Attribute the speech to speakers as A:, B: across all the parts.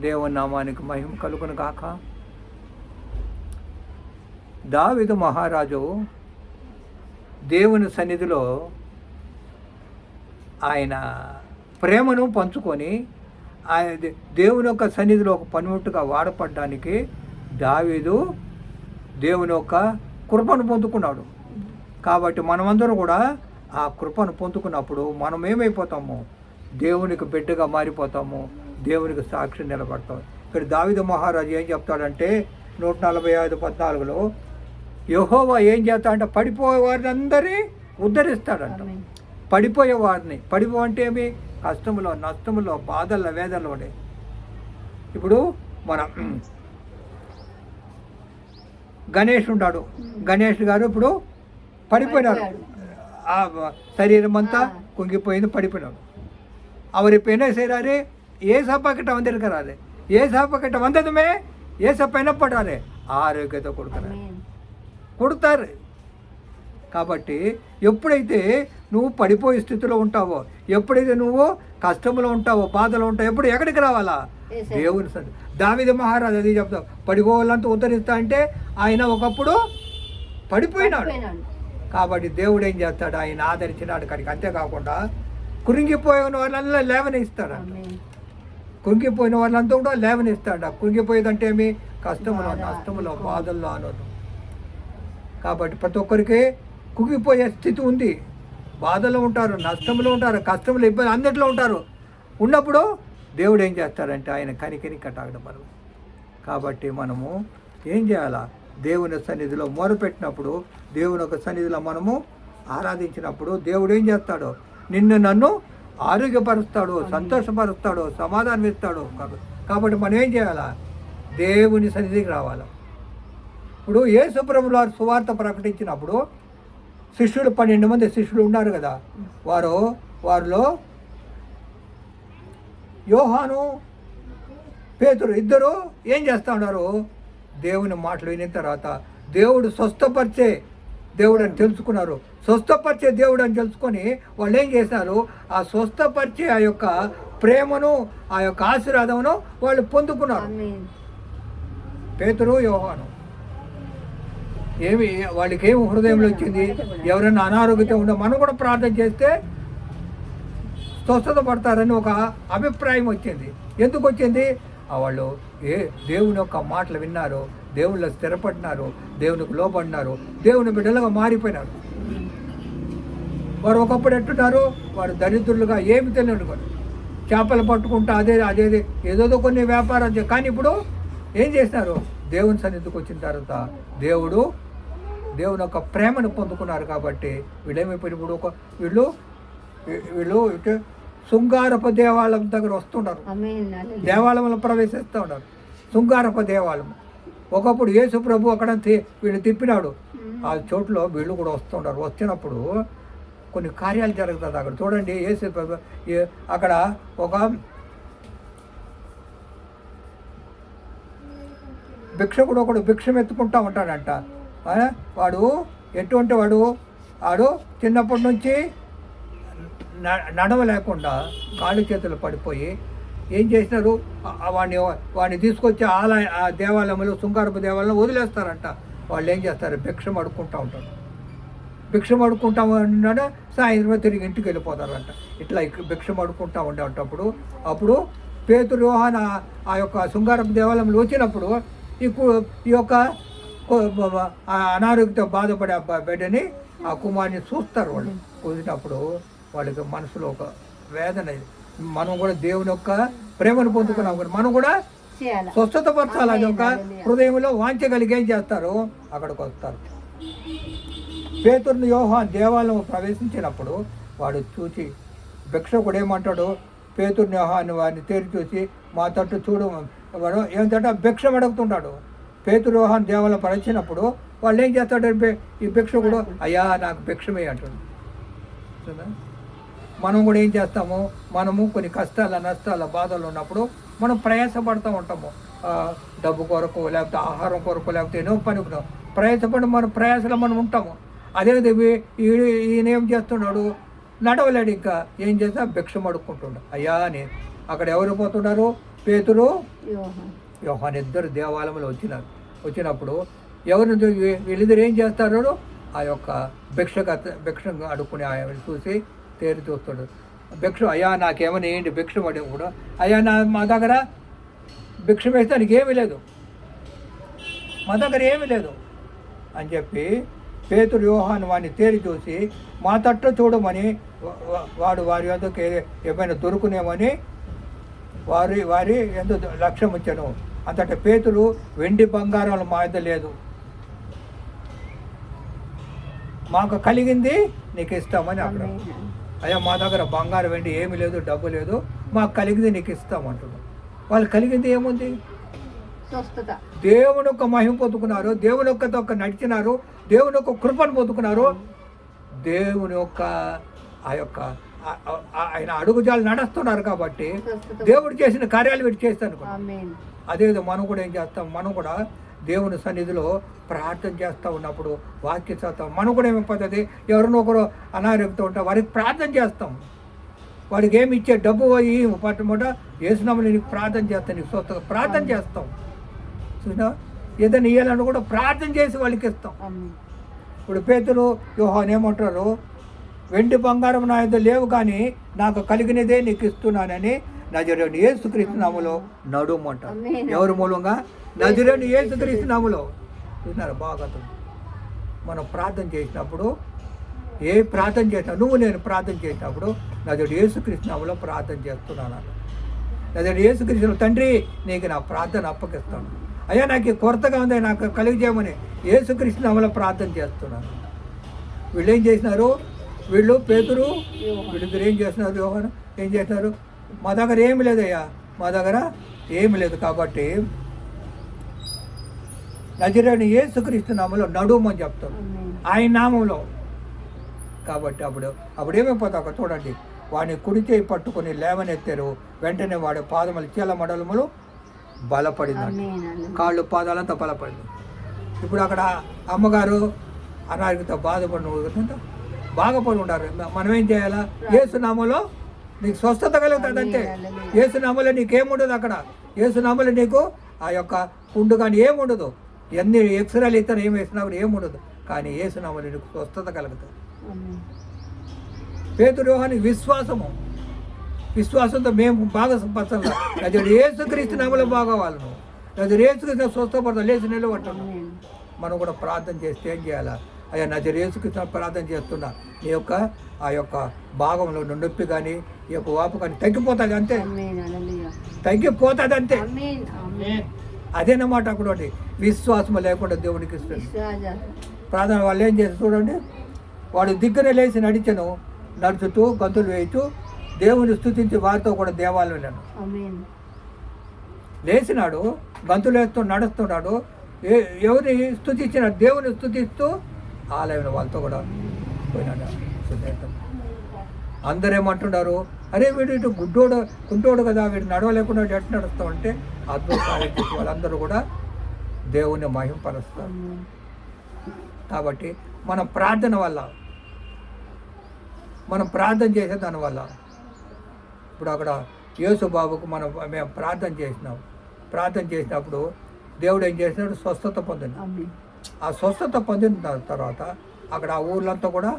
A: దేవుని నామానికి మహిమ కలుగును గాక. దావీదు మహారాజు దేవుని సన్నిధిలో ఆయన ప్రేమను పంచుకొని ఆయన దేవుని యొక్క సన్నిధిలో ఒక పనిముట్టుగా వాడపడడానికి దావీదు దేవుని యొక్క కృపను పొందుకున్నాడు. కాబట్టి మనమందరం కూడా ఆ కృపను పొందుకున్నప్పుడు మనం ఏమైపోతాము? దేవునికి బిడ్డగా మారిపోతాము, దేవునికి సాక్షి నిలబడతాం. ఇక్కడ దావీదు మహారాజు ఏం చెప్తాడంటే 145:14 యెహోవా ఏం చేస్తాడంటే పడిపోయే వారిని అందరినీ ఉద్ధరిస్తాడంట. పడిపోయేవారిని, అంటే ఏమి? కష్టములో, నష్టములో, బాధల్లో, వేదనలోనే. ఇప్పుడు మన గణేష్ ఉన్నాడు. గణేష్ గారు ఇప్పుడు పడిపోయినారు, ఆ శరీరం అంతా కుంగిపోయింది, పడిపోయినాడు. அவர் இப்போ என்ன செய்கிறாரு? ஏசப்பா கிட்ட வந்திருக்கிறாரு. ஏசப்பா கிட்ட வந்ததுமே ஏசப்பா என்ன பண்ணுறாரு? ఆరోగ్యత కొడతారు. కాబట్టి ఎప్పుడైతే నువ్వు పడిపోయే స్థితిలో ఉంటావో, ఎప్పుడైతే నువ్వు కష్టంలో ఉంటావో, బాధలో ఉంటావో, ఎప్పుడు ఎక్కడికి రావాలా? దేవుని సన్నిధి. దావీదు మహారాజు అది చెప్తావు, పడిపోవాలంతా ఉద్ధరిస్తా అంటే ఆయన ఒకప్పుడు పడిపోయినాడు. కాబట్టి దేవుడు ఏం చేస్తాడు? ఆయన ఆదరించినాడు కాడికి. అంతేకాకుండా కృంగిపోయిన వాళ్ళంతా లేవనిస్తాడు. కృంగిపోయిన వాళ్ళంతా కూడా లేవనిస్తాడు. కృంగిపోయేదంటే ఏమి? కష్టంలో, నష్టంలో, బాధల్లో అనొద్దు. కాబట్టి ప్రతి ఒక్కరికి కుంగిపోయే స్థితి ఉంది. బాధలో ఉంటారు, నష్టంలో ఉంటారు, కష్టంలో, ఇబ్బంది అన్నిట్లో ఉంటారు. ఉన్నప్పుడు దేవుడు ఏం చేస్తాడంటే ఆయన కనికని కటాగడం. కాబట్టి మనము ఏం చేయాలా? దేవుని సన్నిధిలో మొరపెట్టినప్పుడు, దేవుని యొక్క సన్నిధిలో మనము ఆరాధించినప్పుడు దేవుడు ఏం చేస్తాడు? నిన్ను నన్ను ఆరోగ్యపరుస్తాడు, సంతోషపరుస్తాడు, సమాధానం ఇస్తాడు. కాబట్టి మనం ఏం చేయాలా? దేవుని సన్నిధికి రావాలి. ఇప్పుడు యేసు ప్రభువు వారు సువార్త ప్రకటించినప్పుడు శిష్యులు 12 మంది శిష్యులు ఉన్నారు కదా, వారిలో యోహాను, పేతురు ఇద్దరు ఏం చేస్తూ ఉన్నారు? దేవుని మాటలు వినిన తర్వాత దేవుడు స్వస్థపరిచే దేవుడు అని తెలుసుకున్నారు. స్వస్థపరిచే దేవుడు అని తెలుసుకొని వాళ్ళు ఏం చేశారు? ఆ స్వస్థపరిచే ఆ యొక్క ప్రేమను, ఆ యొక్క ఆశీర్వాదమును వాళ్ళు పొందుకున్నారు. పేతురు, యోహాను వాళ్ళకి ఏమి హృదయంలో వచ్చింది? ఎవరైనా అనారోగ్యంతో ఉండే మనం కూడా ప్రార్థన చేస్తే స్వస్థత పడతారని ఒక అభిప్రాయం వచ్చింది. ఎందుకు వచ్చింది? వాళ్ళు దేవుని యొక్క మాటలు విన్నారు, దేవుళ్ళు స్థిరపడినారు, దేవునికి లోపడినారు, దేవుని బిడ్డలుగా మారిపోయినారు. వారు ఒకప్పుడు ఎట్టున్నారు? వారు దరిద్రులుగా ఏమి తెలియదు, చేపలు పట్టుకుంటా అదే ఏదో కొన్ని వ్యాపారం. కానీ ఇప్పుడు ఏం చేసినారు? దేవుని సన్నిధికి వచ్చిన తర్వాత దేవుని యొక్క ప్రేమను పొందుకున్నారు. కాబట్టి వీళ్ళేమైపోయి ఇప్పుడు వీళ్ళు ఇటు శృంగారప దేవాలయం దగ్గర వస్తున్నారు, దేవాలయంలో ప్రవేశిస్తూ ఉన్నారు. శృంగారప దేవాలయం ఒకప్పుడు యేసు ప్రభు అక్కడ వీళ్ళు తిప్పినాడు. ఆ చోట్లో వీళ్ళు కూడా వస్తున్నారు. వచ్చినప్పుడు కొన్ని కార్యాలు జరుగుతుంది అక్కడ. చూడండి, యేసు ప్రభు అక్కడ ఒక భిక్షకుడు ఒకడు భిక్షం ఎత్తుకుంటూ ఉంటాడంట. వాడు ఎటువంటి వాడు చిన్నప్పటి నుంచి నడవలేకుండా కాళ్ళు చేతులు పడిపోయి ఏం చేసినారు? వాడిని తీసుకొచ్చి ఆ దేవాలయంలో, శృంగారపు దేవాలయంలో వదిలేస్తారంట. వాళ్ళు ఏం చేస్తారు? భిక్షం అడుక్కుంటూ ఉంటారు. భిక్షం అడుక్కుంటా ఉన్నాడు, సాయంత్రం తిరిగి ఇంటికి వెళ్ళిపోతారంట. ఇట్లా భిక్షం అడుక్కుంటూ ఉండేటప్పుడు అప్పుడు పేతురు, యోహాను ఆ యొక్క శృంగారపు దేవాలయంలో వచ్చినప్పుడు ఈ యొక్క అనారోగ్యంతో బాధపడే బిడ్డని, ఆ కుమారుని చూస్తారు. వాళ్ళు చూసినప్పుడు వాళ్ళకి మనసులో ఒక వేదన. మనం కూడా దేవుని యొక్క ప్రేమను పొందుకున్నాం, మనం కూడా స్వస్థత పరచాలని ఒక హృదయంలో వాంఛ కలిగి ఏం చేస్తారు? అక్కడికి వస్తారు. పేతురుని యోహాను దేవాలయం ప్రవేశించినప్పుడు వాడు చూసి భిక్షకుడు ఏమంటాడు? పేతురుని యోహాను వారిని తేరి చూసి మా తట్టు చూడు, వాడు ఏంటంటే భిక్షం అడుగుతుంటాడు. పేతురు యోహాను దేవాలయం పరిచినప్పుడు వాళ్ళు ఏం చేస్తాడు? ఈ భిక్షకుడు అయ్యా నాకు భిక్షమే అంటాడు. మనం కూడా ఏం చేస్తాము? మనము కొన్ని కష్టాల, నష్టాల, బాధలు ఉన్నప్పుడు మనం ప్రయాసపడుతూ ఉంటాము. డబ్బు కొరకు, లేకపోతే ఆహారం కొరకు, లేకపోతే ఎన్నో పని ప్రయాసపడి మన ప్రయాసలో మనం ఉంటాము. అదే ఈయన ఏం చేస్తున్నాడు? నడవలేడు. ఇంకా ఏం చేస్తా? భిక్షం అడుక్కుంటున్నాడు. అయ్యా అని అక్కడ ఎవరు పోతున్నారు? పేతురు
B: యోహాను.
A: యోహాను ఇద్దరు దేవాలయంలో వచ్చినప్పుడు ఎవరిని వీళ్ళిద్దరు ఏం చేస్తారు? ఆ యొక్క భిక్ష అడుక్కుని ఆయన చూసి తేరి చూస్తాడు. భిక్ష, అయ్యా నాకేమైనా ఏంటి భిక్షం అడిగి కూడా, అయ్యా మా దగ్గర భిక్ష వేస్తే దానికి ఏమీ లేదు, మా దగ్గర ఏమీ లేదు అని చెప్పి పేతురు యోహాను వాడిని తేరి చూసి మా తట్టు చూడమని వారి వద్దకు ఏమైనా దొరుకునేమని వారి ఎందుకు లక్ష్యం ఇచ్చాను. అంతటా పేతురు వెండి బంగారాలు మా యొద్ద లేదు, మాకు కలిగింది నీకు ఇస్తామని అక్కడ. అయ్యా మా దగ్గర బంగారం వెండి ఏమీ లేదు, డబ్బు లేదు, మాకు కలిగింది నీకు ఇస్తామంటున్నాడు. వాళ్ళు కలిగింది ఏముంది? దేవుని యొక్క మహిమ పొందుకున్నారు, దేవుని యొక్క నడిచినారు, దేవుని యొక్క కృపను పొందుకున్నారు, దేవుని యొక్క ఆయన అడుగుజాలు నడుస్తున్నారు. కాబట్టి దేవుడు చేసిన కార్యాలు వీటి చేస్తాను. అదేదో మనం కూడా ఏం చేస్తాం? మనం కూడా దేవుని సన్నిధిలో ప్రార్థన చేస్తూ ఉన్నప్పుడు వాక్య చదువుతాం. మనం కూడా ఏమి పద్ధతి, ఎవరినో ఒకరు అనారోగ్యంతో ఉంటాం, వారికి ప్రార్థన చేస్తాం. వాడికి ఏమి ఇచ్చే డబ్బు పోయి పట్టమట వేసినామని నీకు ప్రార్థన చేస్తాను, నీకు స్వస్థ ప్రార్థన చేస్తాం. చూసినా ఏదైనా ఇవ్వాలని కూడా ప్రార్థన చేసి వాళ్ళకి ఇస్తాం. ఇప్పుడు పేతురు యోహాను ఏమంటారు? వెండి బంగారం నా యొద్ద లేవు, కానీ నాకు కలిగినదే నీకు ఇస్తున్నానని నజరేయుని యేసుక్రీస్తు నామములో నడుమంటారు. ఎవరి మూలంగా? నజరేయుని యేసుక్రీస్తు నామములో. చూసినారు బాగా. మనం ప్రార్థన చేసినప్పుడు ప్రార్థన చేసినా నేను ప్రార్థన చేసినప్పుడు నజరేయుడు యేసుక్రీస్తు నామములో ప్రార్థన చేస్తున్నాను. నజరేయుడు యేసుక్రీస్తు తండ్రి నీకు నా ప్రార్థన అప్పగిస్తాను, అయ్యా నాకు కొరతగా ఉంది, నాకు కలిగజేయమని యేసుక్రీస్తు నామములో ప్రార్థన చేస్తున్నాను. వీళ్ళు ఏం చేసినారు? వీళ్ళు పేతురు వీళ్ళిద్దరు ఏం చేస్తున్నారు? యోహాను ఏం చేస్తున్నారు? మా దగ్గర ఏమి లేదయ్యా, మా దగ్గర ఏమి లేదు, కాబట్టి నజరేయుని యేసుక్రీస్తు నామములో నడుమని చెప్తారు, ఆయన నామంలో. కాబట్టి అప్పుడు ఏమైపోతావు? చూడండి, వాడిని కుడి చేయి పట్టుకొని లేవనెత్తారు, వెంటనే వాడి పాదములు చీల మండలములు బలపడిందండి, కాళ్ళు పాదాలంతా బలపడింది. ఇప్పుడు అక్కడ అమ్మగారు అనారోగ్యంతో బాధపడిన బాగుపడి ఉంటారు. మనం ఏం చేయాలా? యేసునామములో నీకు స్వస్థత కలుగుతుంది అంతే. యేసునామములో నీకేముండదు, అక్కడ యేసునామములో నీకు ఆ యొక్క పుండు కానీ ఏముండదు, ఎన్ని ఎక్స్రేలు ఇతను ఏమి వేసినా కూడా ఏముండదు, కానీ యేసునామములో నీకు స్వస్థత కలుగుతుంది. పేతురు యోహాను విశ్వాసంతో మేము బాగా పచ్చంగా అది యేసుక్రీస్తు నామములో బాగోవాలి. నువ్వు అది యేసుక్రీస్తు స్వస్థపడతావు, లేచి నిలబడతాను. మనం కూడా ప్రార్థన చేస్తే ఏం చేయాలా? అయ్యా నజరేయుని యేసుక్రీస్తు ప్రార్థన చేస్తున్నా, నీ యొక్క ఆ యొక్క భాగంలో నొప్పి కానీ ఈ యొక్క వాపు కానీ తగ్గిపోతుంది అంతే, తగ్గిపోతుంది అంతే. అదేనమాట అక్కడ విశ్వాసం లేకుండా దేవుడికి ఇస్తుంది ప్రార్థన. వాళ్ళు ఏం చేస్తారు చూడండి, వాడు దిగ్గర లేచి నడుచుతూ గంతులు వేయచ్చు దేవుని స్తుతించి వారితో కూడా దేవాలయం వెళ్ళాను. లేచినాడు, గంతులు వేస్తూ నడుస్తున్నాడు, ఎవరిని స్తుతించినాడు? దేవుని స్తుతిస్తూ ఆలయంలో వాళ్ళతో కూడా పోయినాడు. అందరూ ఏమంటున్నారు? అరే వీడు ఇటు కుంటోడు కదా, వీడు నడవలేకుండా ఎట్లా నడుస్తాం అంటే అద్భుతాలు వాళ్ళందరూ కూడా దేవుని మహింపరుస్తారు. కాబట్టి మనం ప్రార్థన చేసే దానివల్ల ఇప్పుడు అక్కడ యేసు బాబుకు మేము ప్రార్థన చేసినప్పుడు దేవుడు ఏం చేసినాడు? స్వస్థత పొందిన. ఆ స్వస్థత పొందిన తర్వాత అక్కడ ఆ ఊర్లంతా కూడా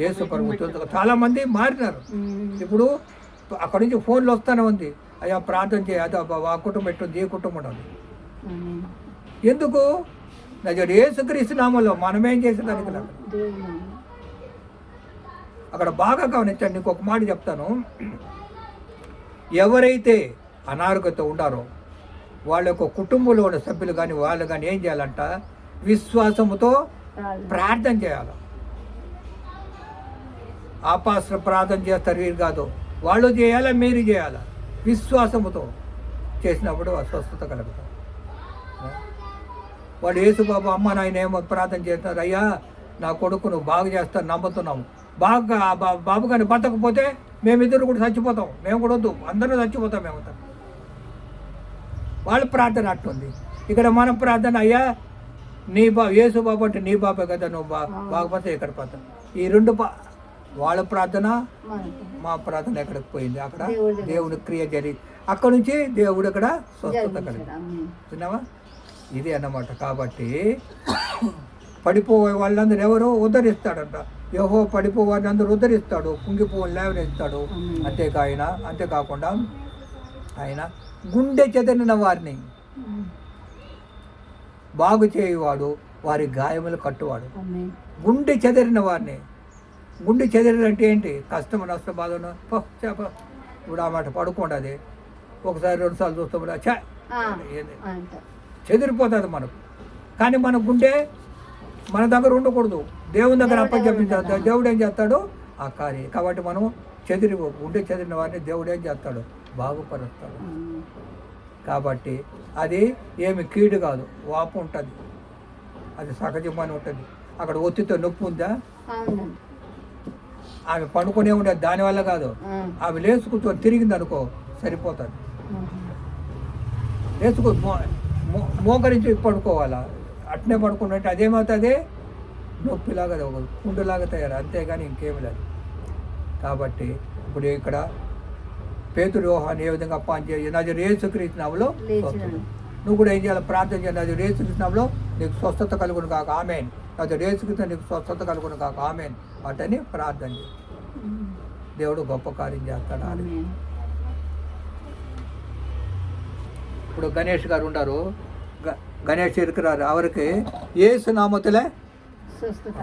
A: యేసు ప్రభుత్వం చాలామంది మారినారు. ఇప్పుడు అక్కడి నుంచి ఫోన్లు వస్తూనే ఉంది, అయ్యా ప్రార్థన చేయ, అది ఆ కుటుంబం ఎట్టుంది, ఈ కుటుంబం ఉండదు. ఎందుకు? నజరేయుడు యేసుక్రీస్తు నామములో మనమేం చేసేదానికి అక్కడ బాగా గమనించండి. నీకు ఒక మాట చెప్తాను, ఎవరైతే అనారోగ్యంతో ఉంటారో వాళ్ళ యొక్క కుటుంబంలో ఉన్న సభ్యులు కానీ వాళ్ళు కానీ ఏం చేయాలంట? విశ్వాసముతో ప్రార్థన చేయాలి. ఆపాస్త్ర ప్రార్థన చేస్తారు వీరు కాదు, వాళ్ళు చేయాలా, మీరు చేయాలా. విశ్వాసముతో చేసినప్పుడు స్వస్థత కలుగుతారు. వాడు యేసుబాబు అమ్మ నాయన ఏమో ప్రార్థన చేస్తున్నారు, అయ్యా నా కొడుకు నువ్వు బాగు చేస్తాను నమ్ముతున్నాము, బాగా బాబు కానీ బతకపోతే మేమిద్దరు కూడా చచ్చిపోతాం, మేము కూడా వద్దు, అందరూ చచ్చిపోతాం మేమంతా. వాళ్ళ ప్రార్థన అట్టుంది. ఇక్కడ మన ప్రార్థన, అయ్యా నీ యేసు బాబు అంటే నీ బాబే కదా, నువ్వు బాగుపోతే ఇక్కడ పోతాం. ఈ రెండు వాళ్ళ ప్రార్థన మా ప్రార్థన ఎక్కడికి పోయింది? అక్కడ దేవుని క్రియ అక్కడ నుంచి దేవుడు అక్కడ స్వస్థత కలిగి
B: జరిగించాడు. ఆమేన్.
A: విన్నావా? ఇది అన్నమాట. కాబట్టి పడిపోయే వాళ్ళందరూ ఎవరో ఉద్ధరిస్తాడంట. యెహోవా పడిపోవాలని అందరూ ఉద్ధరిస్తాడు, కుంగిపోవని లేవనెత్తాడు. అంతేకాకుండా ఆయన గుండె చెదిరిన వారిని బాగు చేయువాడు, వారి గాయములు కట్టువాడు.
B: ఆమేన్.
A: గుండె చెదిరిన వారిని, గుండె చెదిరిన అంటే ఏంటి? కష్టం నష్ట బాధను ఇప్పుడు ఆ మాట పడుకుంటుంది. ఒకసారి 2 సార్లు చూస్తాం, చా
B: అంట.
A: చెదిరిపోతుంది మనకు. కానీ మన గుండె మన దగ్గర ఉండకూడదు, దేవుని దగ్గర అప్పచెప్పించాడు. దేవుడు ఏం చేస్తాడు? ఆ కార్యం. కాబట్టి మనం గుండె చెదిరిన వారిని దేవుడు ఏం చేస్తాడు? బాగుపరుస్తాడు. కాబట్టి అది ఏమి కీడు కాదు, వాపు ఉంటుంది, అది సహజమని ఉంటుంది. అక్కడ ఒత్తితో నొప్పి ఉందా?
B: అవునండి.
A: ఆమె పండుకొనే ఉండేది దానివల్ల కాదు. ఆమె లేచి కూర్చొని తిరిగింది అనుకో, సరిపోతుంది. లేచుకో, మోకరించి పడుకోవాలా, అట్నే పడుకున్నట్టు అదేమవుతుంది? నొప్పిలాగా కుండులాగా తయారు, అంతేగాని ఇంకేమి లేదు. కాబట్టి ఇప్పుడు ఇక్కడ పేతురు యోహాను ఏ విధంగా పనిచేయాలి? నజరు యేసుక్రీస్తు నామములో స్వస్థత. నువ్వు కూడా ఏం చేయాలి? ప్రార్థన చేయాలి. నజరు యేసుక్రీస్తు నామములో నీకు స్వస్థత కలుగును కాక ఆమేన్. నజరు యేసుక్రీస్తు నీకు స్వస్థత కలుగును కాక ఆమేన్ అటని ప్రార్థన చేయి. దేవుడు గొప్ప కార్యం చేస్తాడు.
B: ఆమేన్.
A: ఇప్పుడు గణేష్ గారు ఉన్నారు, గణేష్ இருக்கிறாரு. அவருக்கு இயேசு நாமத்தில்
B: స్వస్థత.